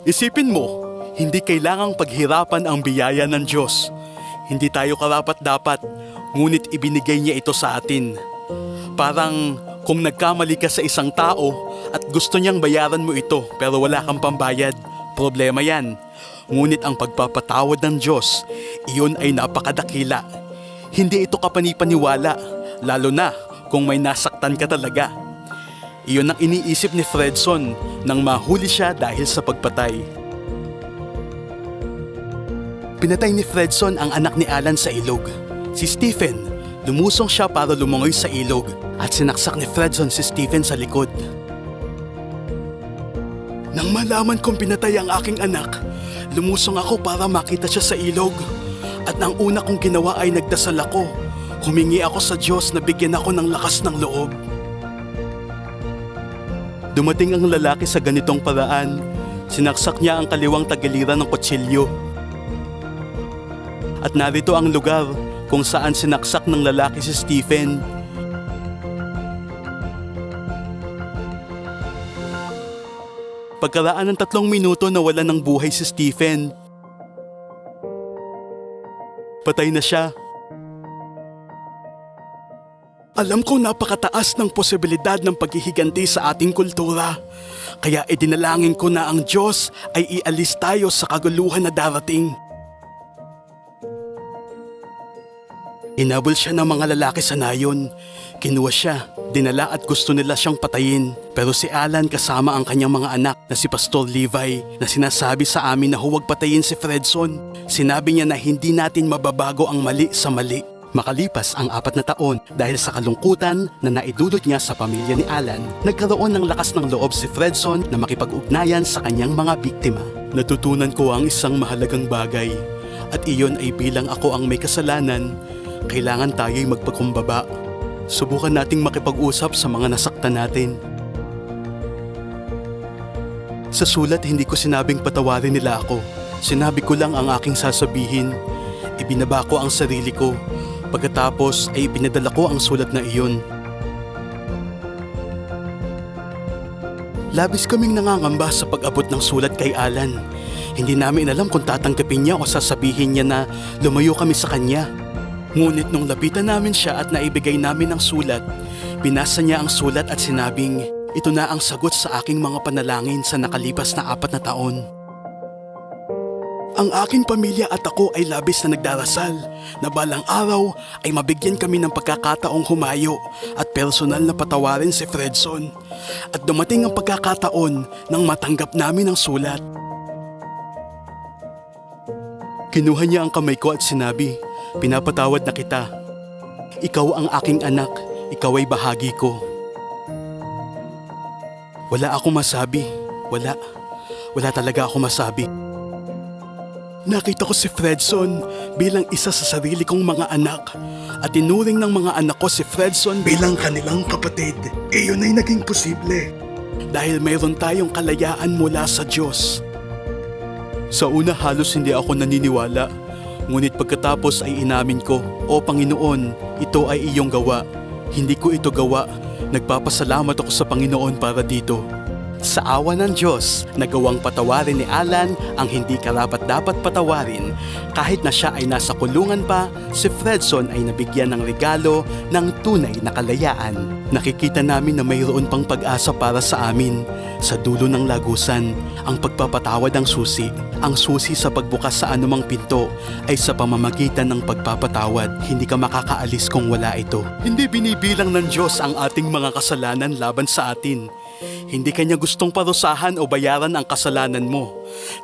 Isipin mo, hindi kailangang paghirapan ang biyaya ng Diyos. Hindi tayo karapat-dapat, ngunit ibinigay niya ito sa atin. Parang kung nagkamali ka sa isang tao at gusto niyang bayaran mo ito pero wala kang pambayad, problema yan. Ngunit ang pagpapatawad ng Diyos, iyon ay napakadakila. Hindi ito kapanipaniwala, lalo na kung may nasaktan ka talaga. Iyon ang iniisip ni Fredson nang mahuli siya dahil sa pagpatay. Pinatay ni Fredson ang anak ni Alan sa ilog. Si Stephen, lumusong siya para lumungoy sa ilog at sinaksak ni Fredson si Stephen sa likod. Nang malaman kong pinatay ang aking anak, lumusong ako para makita siya sa ilog. At ang una kong ginawa ay nagdasal ako. Humingi ako sa Diyos na bigyan ako ng lakas ng loob. Dumating ang lalaki sa ganitong paraan. Sinaksak niya ang kaliwang tagiliran ng kutsilyo. At narito ang lugar kung saan sinaksak ng lalaki si Stephen. Pagkaraan ng 3 minuto nawalan ng buhay si Stephen. Patay na siya. Alam ko napakataas ng posibilidad ng paghihiganti sa ating kultura. Kaya idinalangin ko na ang Diyos ay ialis tayo sa kaguluhan na darating. Inabol siya ng mga lalaki sa nayon. Kinuha siya, dinala at gusto nila siyang patayin. Pero si Alan kasama ang kanyang mga anak na si Pastor Levi na sinasabi sa amin na huwag patayin si Fredson. Sinabi niya na hindi natin mababago ang mali sa mali. Makalipas ang 4 na taon dahil sa kalungkutan na naidulot niya sa pamilya ni Alan, nagkaroon ng lakas ng loob si Fredson na makipag-ugnayan sa kanyang mga biktima. Natutunan ko ang isang mahalagang bagay at iyon ay bilang ako ang may kasalanan, kailangan tayo'y magpakumbaba. Subukan nating makipag-usap sa mga nasaktan natin. Sa sulat hindi ko sinabing patawarin nila ako. Sinabi ko lang ang aking sasabihin. Ibinaba ko ang sarili ko. Pagkatapos ay pinadala ko ang sulat na iyon. Labis kaming nangangamba sa pag-abot ng sulat kay Alan. Hindi namin alam kung tatanggapin niya o sasabihin niya na lumayo kami sa kanya. Ngunit nung lapitan namin siya at naibigay namin ang sulat, binasa niya ang sulat at sinabing, ito na ang sagot sa aking mga panalangin sa nakalipas na 4 na taon. Ang aking pamilya at ako ay labis na nagdarasal na balang araw ay mabigyan kami ng pagkakataong humayo at personal na patawarin si Fredson. At dumating ang pagkakataon nang matanggap namin ang sulat. Kinuha niya ang kamay ko at sinabi, pinapatawad na kita. Ikaw ang aking anak, ikaw ay bahagi ko. Wala akong masabi, wala talaga akong masabi. Nakita ko si Fredson bilang isa sa sarili kong mga anak at tinuring ng mga anak ko si Fredson bilang kanilang kapatid. Iyon ay naging posible dahil mayroon tayong kalayaan mula sa Diyos. Sa una halos hindi ako naniniwala, ngunit pagkatapos ay inamin ko, O Panginoon, ito ay iyong gawa. Hindi ko ito gawa. Nagpapasalamat ako sa Panginoon para dito. Sa awa ng Diyos, nagawang patawarin ni Alan ang hindi karapat-dapat patawarin. Kahit na siya ay nasa kulungan pa, si Fredson ay nabigyan ng regalo ng tunay na kalayaan. Nakikita namin na mayroon pang pag-asa para sa amin. Sa dulo ng lagusan, ang pagpapatawad ang susi. Ang susi sa pagbukas sa anumang pinto ay sa pamamagitan ng pagpapatawad. Hindi ka makakaalis kung wala ito. Hindi binibilang ng Diyos ang ating mga kasalanan laban sa atin. Hindi kanya gustong parusahan o bayaran ang kasalanan mo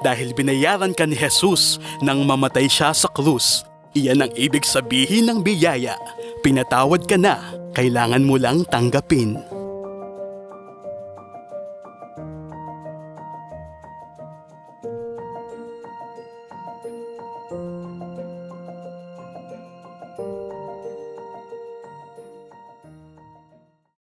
dahil binayaran ka ni Jesus nang mamatay siya sa krus. Iyan ang ibig sabihin ng biyaya. Pinatawad ka na, kailangan mo lang tanggapin.